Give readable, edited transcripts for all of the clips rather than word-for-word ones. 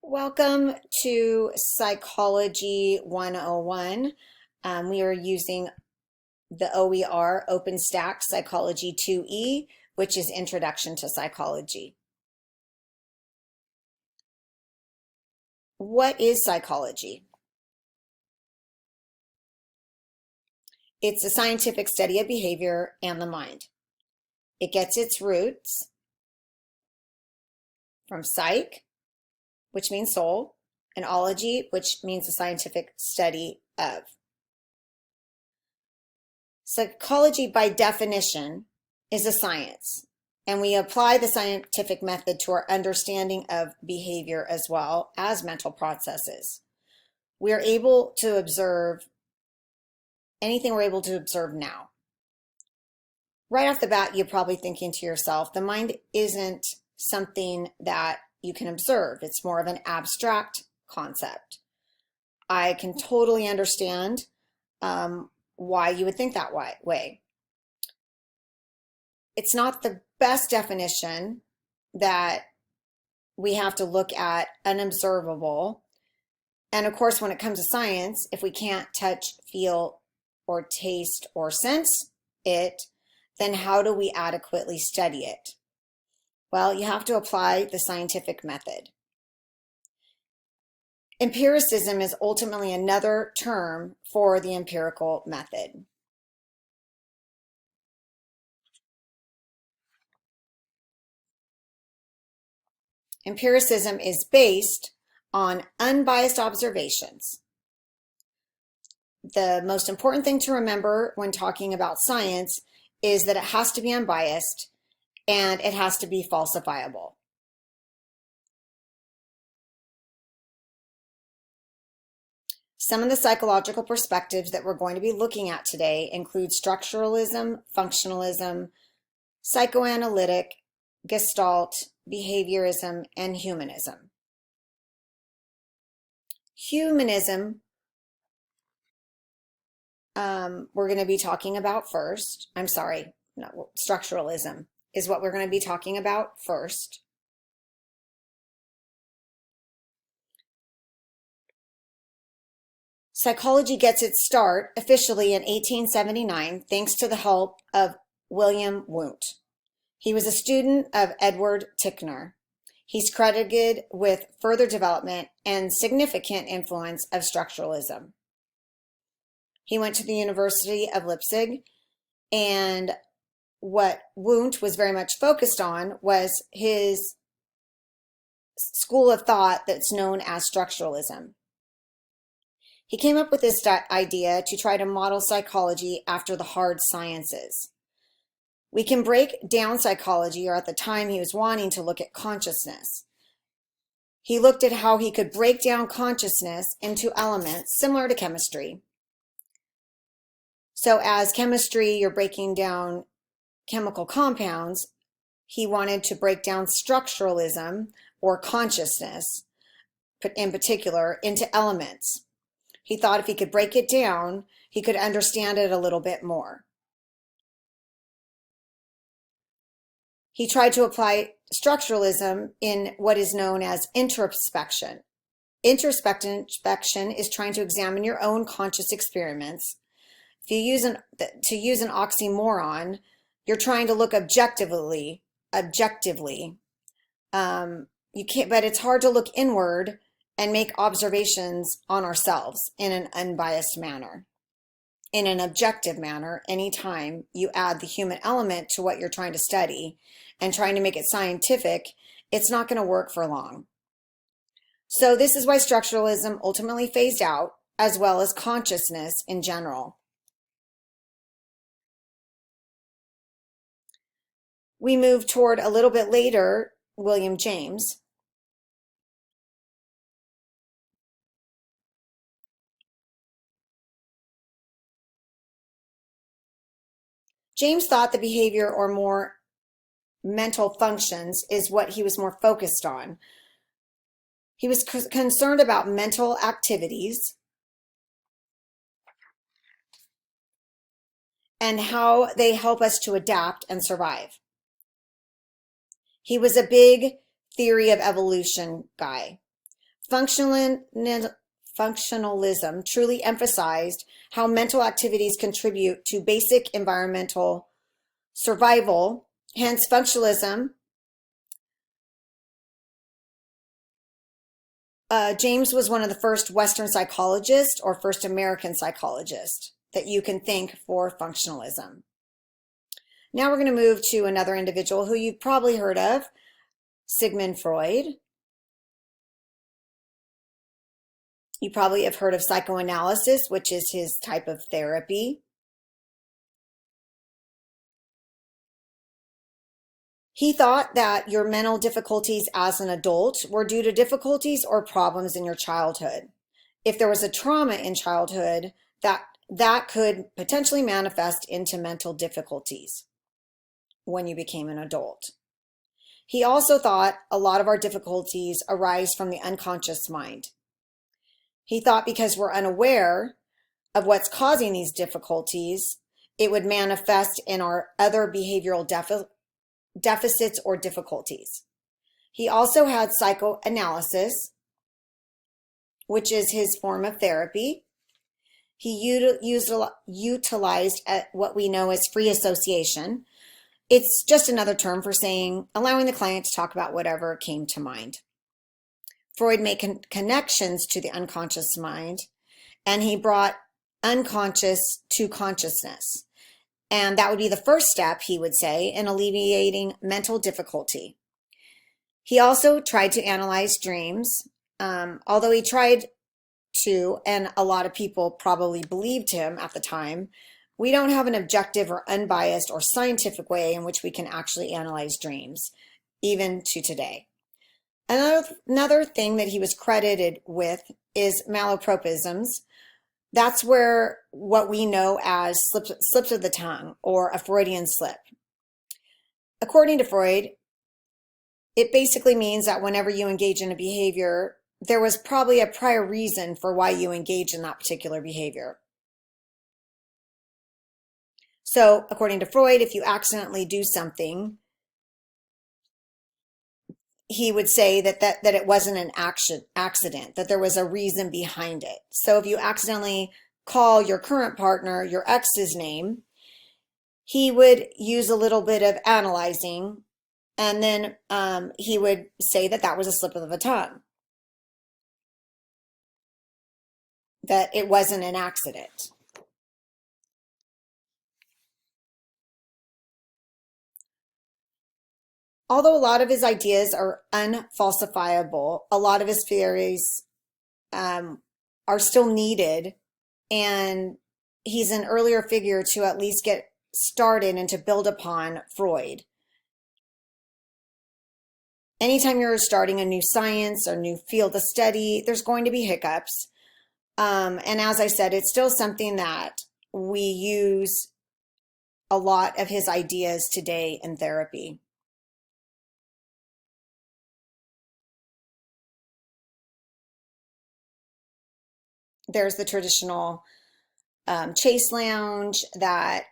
Welcome to Psychology 101. We are using the OER OpenStack Psychology 2E, which is Introduction to Psychology. What is psychology? It's a scientific study of behavior and the mind. It gets its roots from psych, which means soul, and ology, which means the scientific study of. Psychology, by definition, is a science, and we apply the scientific method to our understanding of behavior as well as mental processes. We are able to observe anything we're able to observe now. Right off the bat, you're probably thinking to yourself, the mind isn't something that you can observe. It's more of an abstract concept. I can totally understand why you would think that way. It's not the best definition that we have to look at unobservable. And of course, when it comes to science, if we can't touch, feel, or taste or sense it, then how do we adequately study it? Well, you have to apply the scientific method. Empiricism is ultimately another term for the empirical method. Empiricism is based on unbiased observations. The most important thing to remember when talking about science is that it has to be unbiased and it has to be falsifiable. Some of the psychological perspectives that we're going to be looking at today include structuralism, functionalism, psychoanalytic, Gestalt, behaviorism, and humanism. Humanism, we're going to be talking about first. Structuralism is what we're going to be talking about first. Psychology gets its start officially in 1879 thanks to the help of William Wundt. He was a student of Edward Titchener. He's credited with further development and significant influence of structuralism. He went to the University of Leipzig, and what Wundt was very much focused on was his school of thought that's known as structuralism. He came up with this idea to try to model psychology after the hard sciences. We can break down psychology, or at the time he was wanting to look at consciousness. He looked at how he could break down consciousness into elements similar to chemistry. So as chemistry, you're breaking down chemical compounds, he wanted to break down structuralism, or consciousness in particular, into elements. He thought if he could break it down, he could understand it a little bit more. He tried to apply structuralism in what is known as introspection. Introspection is trying to examine your own conscious experiments. If you use to use an oxymoron, you're trying to look objectively. You can't, but it's hard to look inward and make observations on ourselves in an unbiased manner. In an objective manner, anytime you add the human element to what you're trying to study and trying to make it scientific, it's not going to work for long. So this is why structuralism ultimately phased out, as well as consciousness in general. We move toward a little bit later, William James. James thought the behavior, or more mental functions, is what he was more focused on. He was concerned about mental activities and how they help us to adapt and survive. He was a big theory of evolution guy. Functionalism truly emphasized how mental activities contribute to basic environmental survival. Hence, functionalism. James was one of the first Western psychologists or first American psychologists that you can thank for functionalism. Now we're going to move to another individual who you've probably heard of, Sigmund Freud. You probably have heard of psychoanalysis, which is his type of therapy. He thought that your mental difficulties as an adult were due to difficulties or problems in your childhood. If there was a trauma in childhood, that could potentially manifest into mental difficulties when you became an adult. He also thought a lot of our difficulties arise from the unconscious mind. He thought because we're unaware of what's causing these difficulties, it would manifest in our other behavioral deficits or difficulties. He also had psychoanalysis, which is his form of therapy. He utilized what we know as free association. It's just another term for saying allowing the client to talk about whatever came to mind. Freud made connections to the unconscious mind, and he brought unconscious to consciousness. And that would be the first step, he would say, in alleviating mental difficulty. He also tried to analyze dreams, although he tried to, and a lot of people probably believed him at the time. We don't have an objective or unbiased or scientific way in which we can actually analyze dreams, even to today. Another thing that he was credited with is malapropisms. That's where what we know as slips of the tongue or a Freudian slip. According to Freud, it basically means that whenever you engage in a behavior, there was probably a prior reason for why you engage in that particular behavior. So, according to Freud, if you accidentally do something, he would say that it wasn't an accident, that there was a reason behind it. So if you accidentally call your current partner your ex's name, he would use a little bit of analyzing, and then he would say that was a slip of the tongue, that it wasn't an accident. Although a lot of his ideas are unfalsifiable, a lot of his theories are still needed, and he's an earlier figure to at least get started and to build upon Freud. Anytime you're starting a new science or new field of study, there's going to be hiccups. And as I said, it's still something that we use a lot of his ideas today in therapy. There's the traditional chase lounge that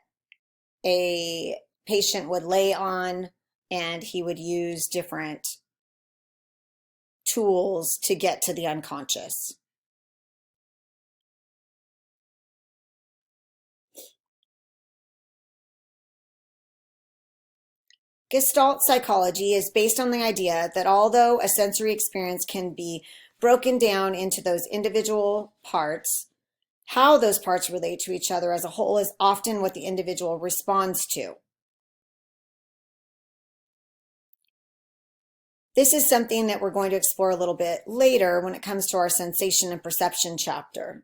a patient would lay on, and he would use different tools to get to the unconscious. Gestalt psychology is based on the idea that although a sensory experience can be broken down into those individual parts, how those parts relate to each other as a whole is often what the individual responds to. This is something that we're going to explore a little bit later when it comes to our sensation and perception chapter.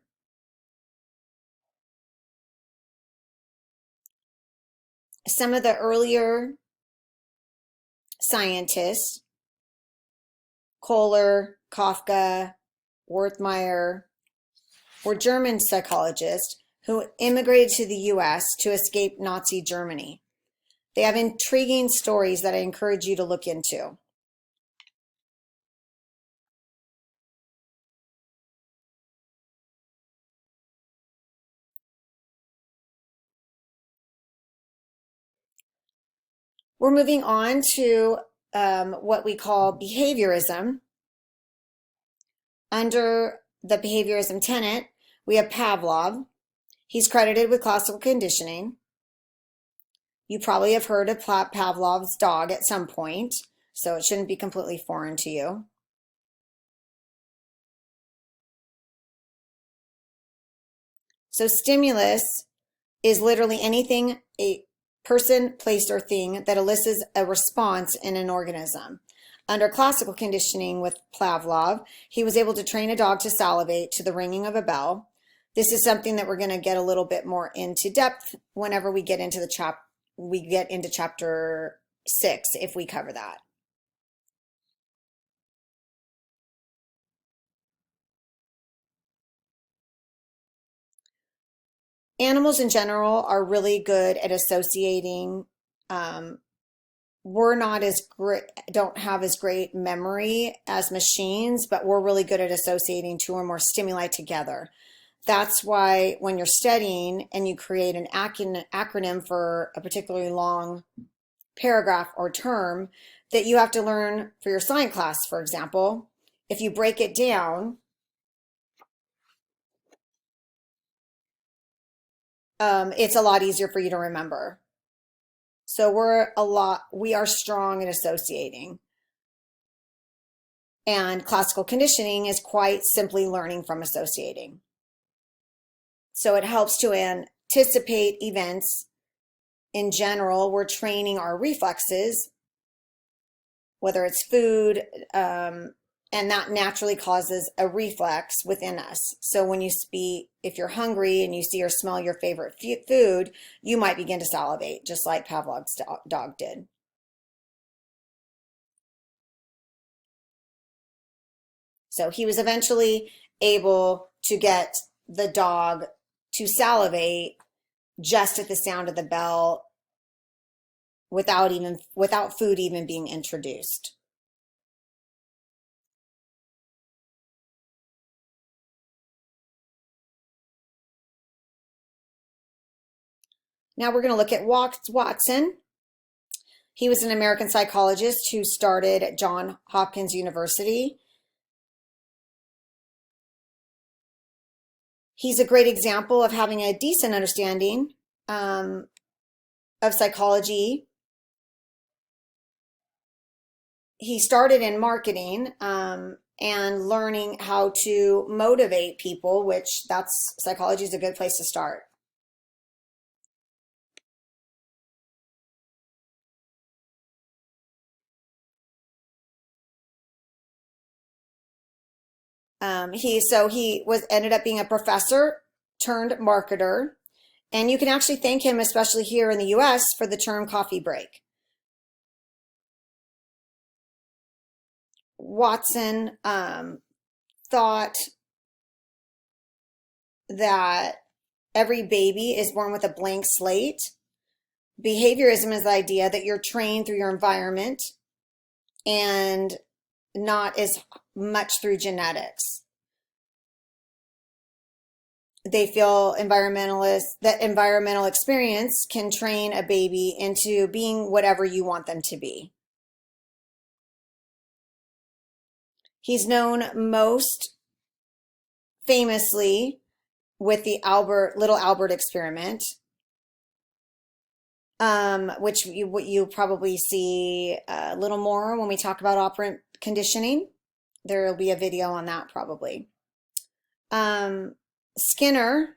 Some of the earlier scientists, Kohler, Kafka, Wertheimer, were German psychologists who immigrated to the US to escape Nazi Germany. They have intriguing stories that I encourage you to look into. We're moving on to what we call behaviorism. Under the behaviorism tenet, we have Pavlov. He's credited with classical conditioning. You probably have heard of Pavlov's dog at some point, so it shouldn't be completely foreign to you. So stimulus is literally anything, a person, place, or thing that elicits a response in an organism. Under classical conditioning with Pavlov, he was able to train a dog to salivate to the ringing of a bell. This is something that we're going to get a little bit more into depth whenever we get into chapter 6, if we cover that. Animals in general are really good at associating. We're not as great, don't have as great memory as machines, but we're really good at associating two or more stimuli together. That's why when you're studying and you create an acronym for a particularly long paragraph or term that you have to learn for your science class, for example, if you break it down, it's a lot easier for you to remember. So we are strong at associating. And classical conditioning is quite simply learning from associating. So it helps to anticipate events. In general, we're training our reflexes, whether it's food, and that naturally causes a reflex within us. So when if you're hungry and you see or smell your favorite food, you might begin to salivate, just like Pavlov's dog did. So he was eventually able to get the dog to salivate just at the sound of the bell without food even being introduced. Now we're going to look at Watson. He was an American psychologist who started at Johns Hopkins University. He's a great example of having a decent understanding of psychology. He started in marketing and learning how to motivate people, which psychology is a good place to start. He ended up being a professor turned marketer, and you can actually thank him, especially here in the US, for the term coffee break. Watson thought that every baby is born with a blank slate. Behaviorism is the idea that you're trained through your environment and not as much through genetics. They feel that environmental experience can train a baby into being whatever you want them to be. He's known most famously with the Little Albert experiment, which you probably see a little more when we talk about operant conditioning. There will be a video on that probably. Skinner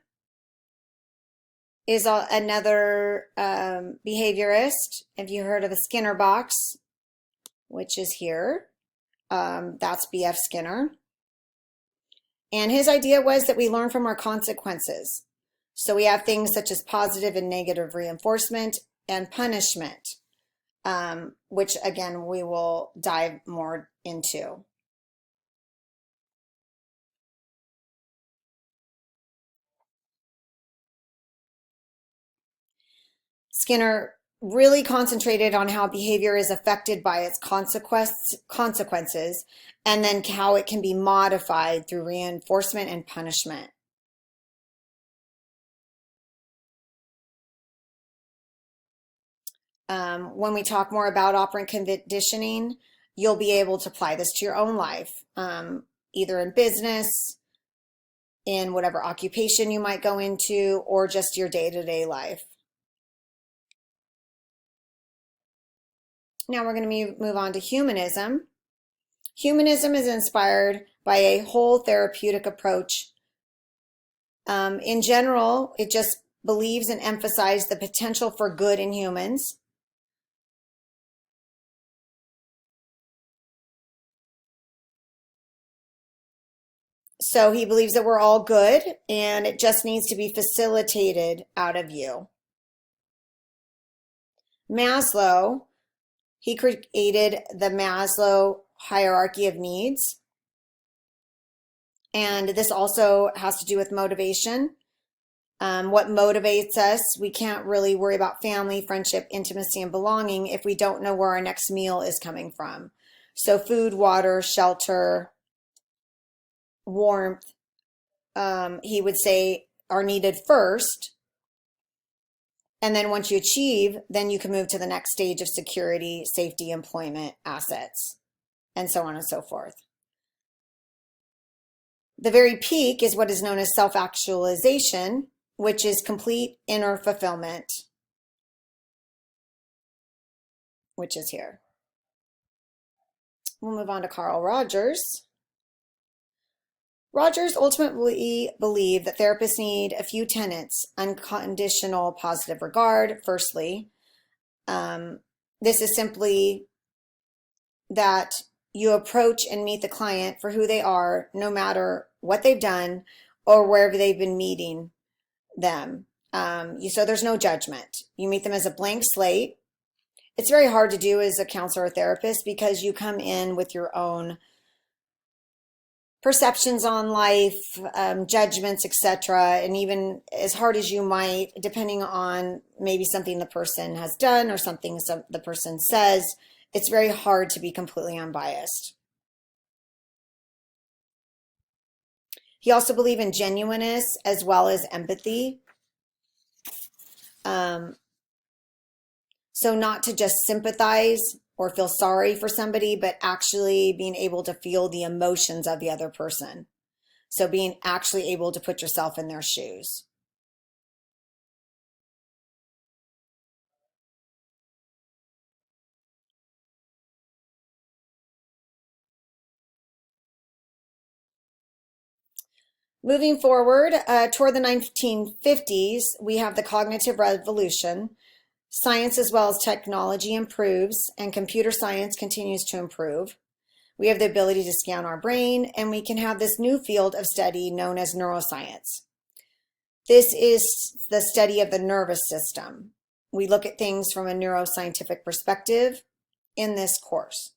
is another behaviorist. Have you heard of a Skinner box, which is here? That's B.F. Skinner. And his idea was that we learn from our consequences. So we have things such as positive and negative reinforcement and punishment, which again, we will dive more into. Skinner really concentrated on how behavior is affected by its consequences, and then how it can be modified through reinforcement and punishment. When we talk more about operant conditioning, you'll be able to apply this to your own life. either in business, in whatever occupation you might go into, or just your day-to-day life. Now we're going to move on to humanism. Humanism is inspired by a whole therapeutic approach. In general, it just believes and emphasizes the potential for good in humans. So he believes that we're all good and it just needs to be facilitated out of you. Maslow, he created the Maslow hierarchy of needs. And this also has to do with motivation. What motivates us? We can't really worry about family, friendship, intimacy, and belonging if we don't know where our next meal is coming from. So food, water, shelter, warmth, he would say are needed first. And then once you achieve, then you can move to the next stage of security, safety, employment, assets, and so on and so forth. The very peak is what is known as self-actualization, which is complete inner fulfillment, which is here. We'll move on to Carl Rogers. Rogers ultimately believed that therapists need a few tenets: unconditional positive regard, firstly. This is simply that you approach and meet the client for who they are, no matter what they've done or wherever they've been meeting them. So there's no judgment. You meet them as a blank slate. It's very hard to do as a counselor or therapist because you come in with your own perceptions on life, judgments, etc. And even as hard as you might, depending on maybe something the person has done or something the person says, it's very hard to be completely unbiased. He also believed in genuineness as well as empathy. So not to just sympathize or feel sorry for somebody, but actually being able to feel the emotions of the other person. So being actually able to put yourself in their shoes. Moving forward, toward the 1950s, we have the cognitive revolution. Science as well as technology improves, and computer science continues to improve. We have the ability to scan our brain, and we can have this new field of study known as neuroscience. This is the study of the nervous system. We look at things from a neuroscientific perspective in this course.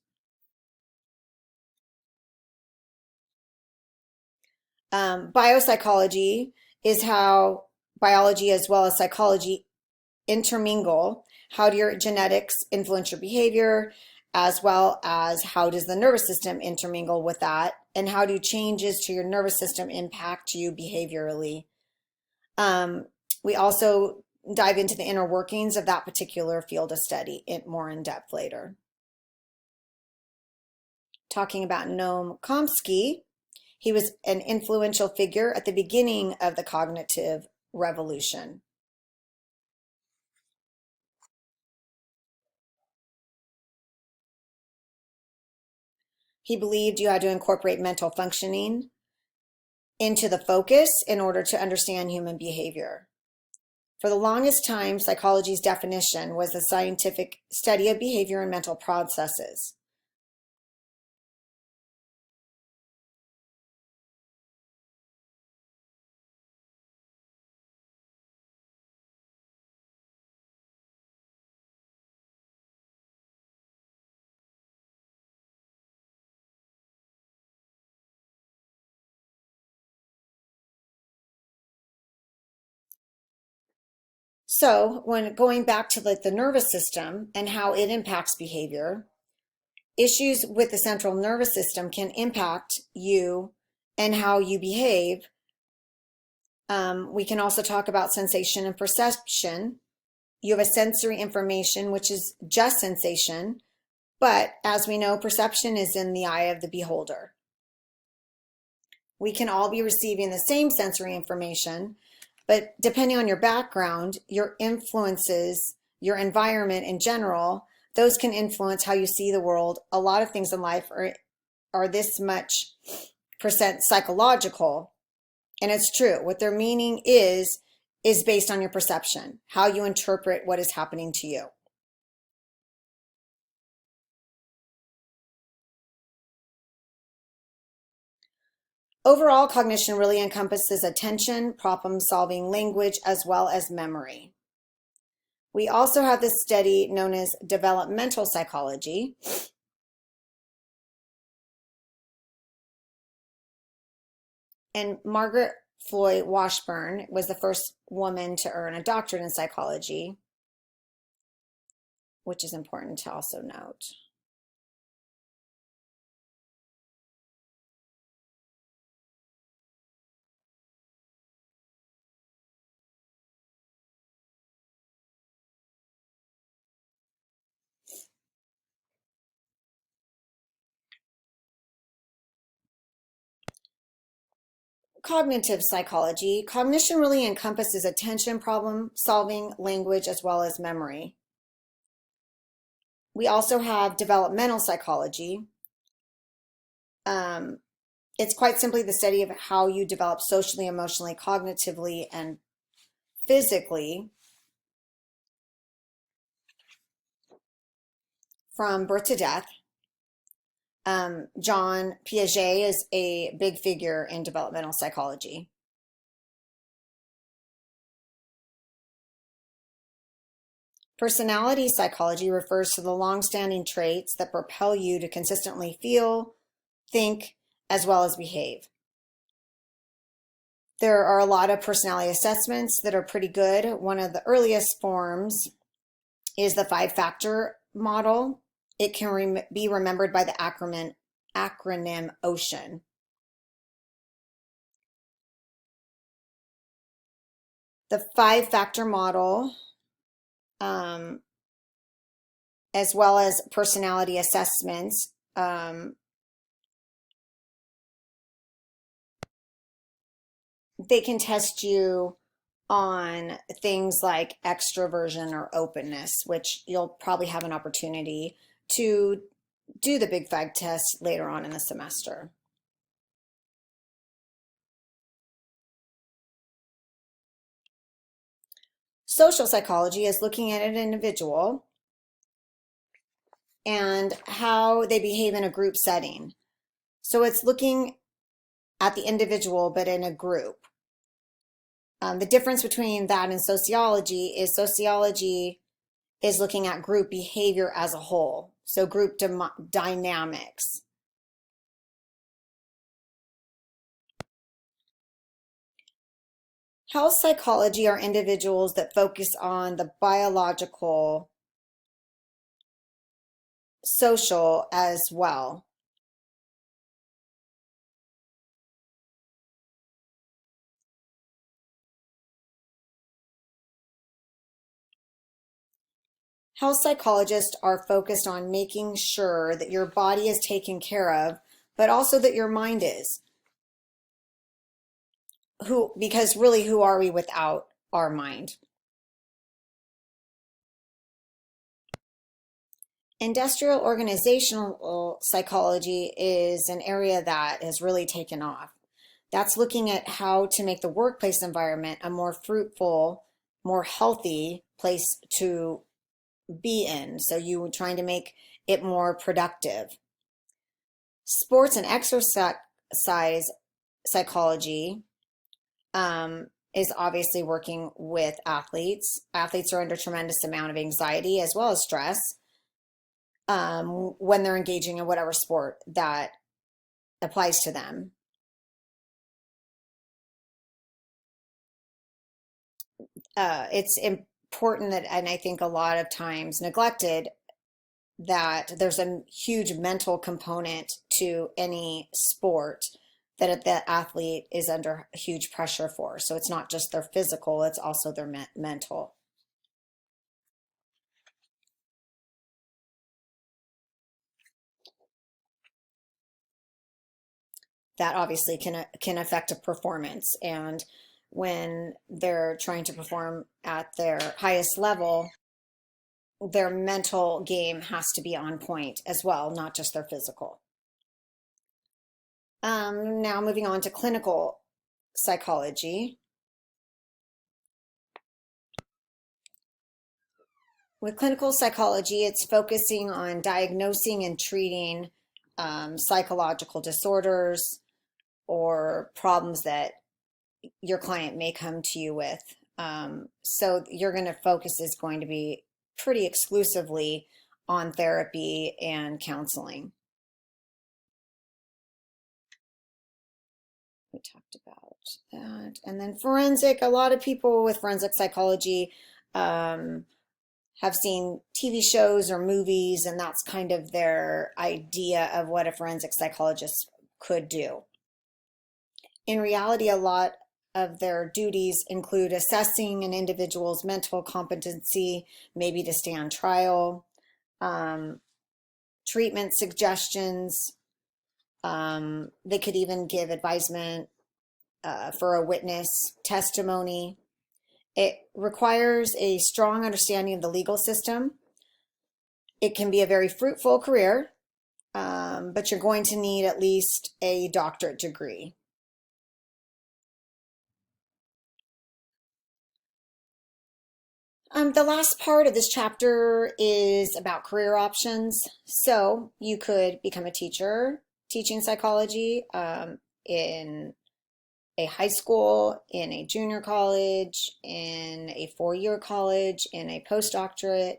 Biopsychology is how biology as well as psychology intermingle. How do your genetics influence your behavior, as well as how does the nervous system intermingle with that, and how do changes to your nervous system impact you behaviorally. We also dive into the inner workings of that particular field of study more in depth later. Talking about Noam Chomsky, he was an influential figure at the beginning of the cognitive revolution. He believed you had to incorporate mental functioning into the focus in order to understand human behavior. For the longest time, psychology's definition was the scientific study of behavior and mental processes. So when going back to the nervous system and how it impacts behavior, issues with the central nervous system can impact you and how you behave. We can also talk about sensation and perception. You have a sensory information, which is just sensation, but as we know, perception is in the eye of the beholder. We can all be receiving the same sensory information, but depending on your background, your influences, your environment in general, those can influence how you see the world. A lot of things in life are this much percent psychological, and it's true. What their meaning is based on your perception, how you interpret what is happening to you. Overall, cognition really encompasses attention, problem-solving, language, as well as memory. We also have this study known as developmental psychology. And Margaret Floyd Washburn was the first woman to earn a doctorate in psychology, which is important to also note. Cognitive psychology. Cognition really encompasses attention, problem solving, language, as well as memory. We also have developmental psychology. It's quite simply the study of how you develop socially, emotionally, cognitively, and physically from birth to death. John Piaget is a big figure in developmental psychology. Personality psychology refers to the long-standing traits that propel you to consistently feel, think, as well as behave. There are a lot of personality assessments that are pretty good. One of the earliest forms is the five-factor model. It can be remembered by the acronym OCEAN. The five-factor model, as well as personality assessments, they can test you on things like extroversion or openness, which you'll probably have an opportunity to do the Big Five test later on in the semester. Social psychology is looking at an individual and how they behave in a group setting. So it's looking at the individual, but in a group. The difference between that and sociology is looking at group behavior as a whole. So group dynamics. Health psychology are individuals that focus on the biological, social as well. Health psychologists are focused on making sure that your body is taken care of, but also that your mind is. Because really, who are we without our mind? Industrial organizational psychology is an area that has really taken off. That's looking at how to make the workplace environment a more fruitful, more healthy place to be in. So you trying to make it more productive. Sports and exercise psychology is obviously working with athletes. Athletes are under tremendous amount of anxiety as well as stress when they're engaging in whatever sport that applies to them. It's important that, and I think a lot of times neglected, that there's a huge mental component to any sport that the athlete is under huge pressure for. So it's not just their physical, it's also their mental. that obviously can affect a performance. And when they're trying to perform at their highest level, their mental game has to be on point as well, not just their physical. Now moving on to clinical psychology. With clinical psychology, it's focusing on diagnosing and treating psychological disorders or problems that your client may come to you with. So you're going to focus is going to be pretty exclusively on therapy and counseling. We talked about that. And then forensic, a lot of people with forensic psychology have seen TV shows or movies, and that's kind of their idea of what a forensic psychologist could do. In reality, a lot of their duties include assessing an individual's mental competency, maybe to stand trial, treatment suggestions. They could even give advisement for a witness testimony. It requires a strong understanding of the legal system. It can be a very fruitful career, but you're going to need at least a doctorate degree. The last part of this chapter is about career options. So you could become a teacher, teaching psychology in a high school, in a junior college, in a four-year college, in a postdoctorate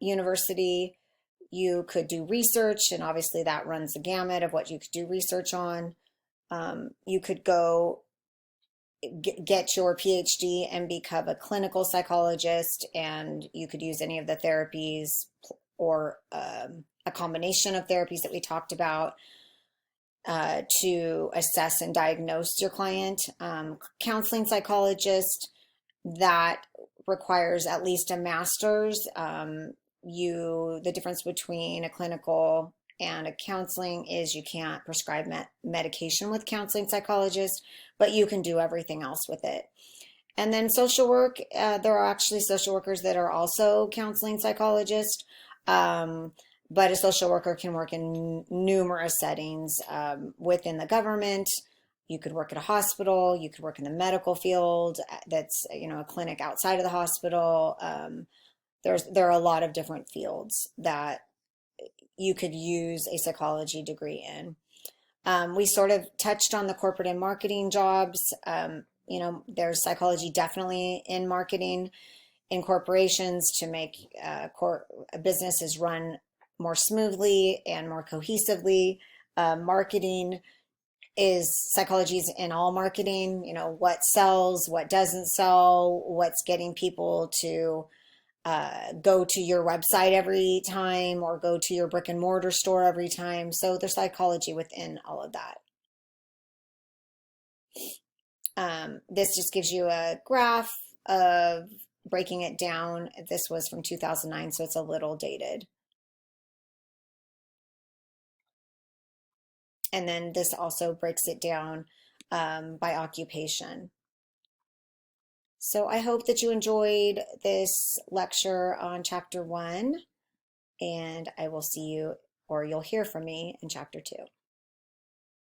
university. You could do research, and obviously that runs the gamut of what you could do research on. You could go get your PhD and become a clinical psychologist, and you could use any of the therapies or a combination of therapies that we talked about to assess and diagnose your client. Counseling psychologist, that requires at least a master's. The difference between a clinical and a counseling is you can't prescribe medication with counseling psychologist, but you can do everything else with it. And then social work, there are actually social workers that are also counseling psychologists, but a social worker can work in numerous settings within the government. You could work at a hospital, you could work in the medical field, that's a clinic outside of the hospital. There are a lot of different fields that you could use a psychology degree in. We sort of touched on the corporate and marketing jobs. There's psychology definitely in marketing, in corporations, to make businesses run more smoothly and more cohesively. Marketing psychology is in all marketing, what sells, what doesn't sell, what's getting people to go to your website every time or go to your brick and mortar store every time. So there's psychology within all of that. This just gives you a graph of breaking it down. This was from 2009, so it's a little dated. And then this also breaks it down by occupation. So I hope that you enjoyed this lecture on chapter 1, and I will see you, or you'll hear from me in chapter 2.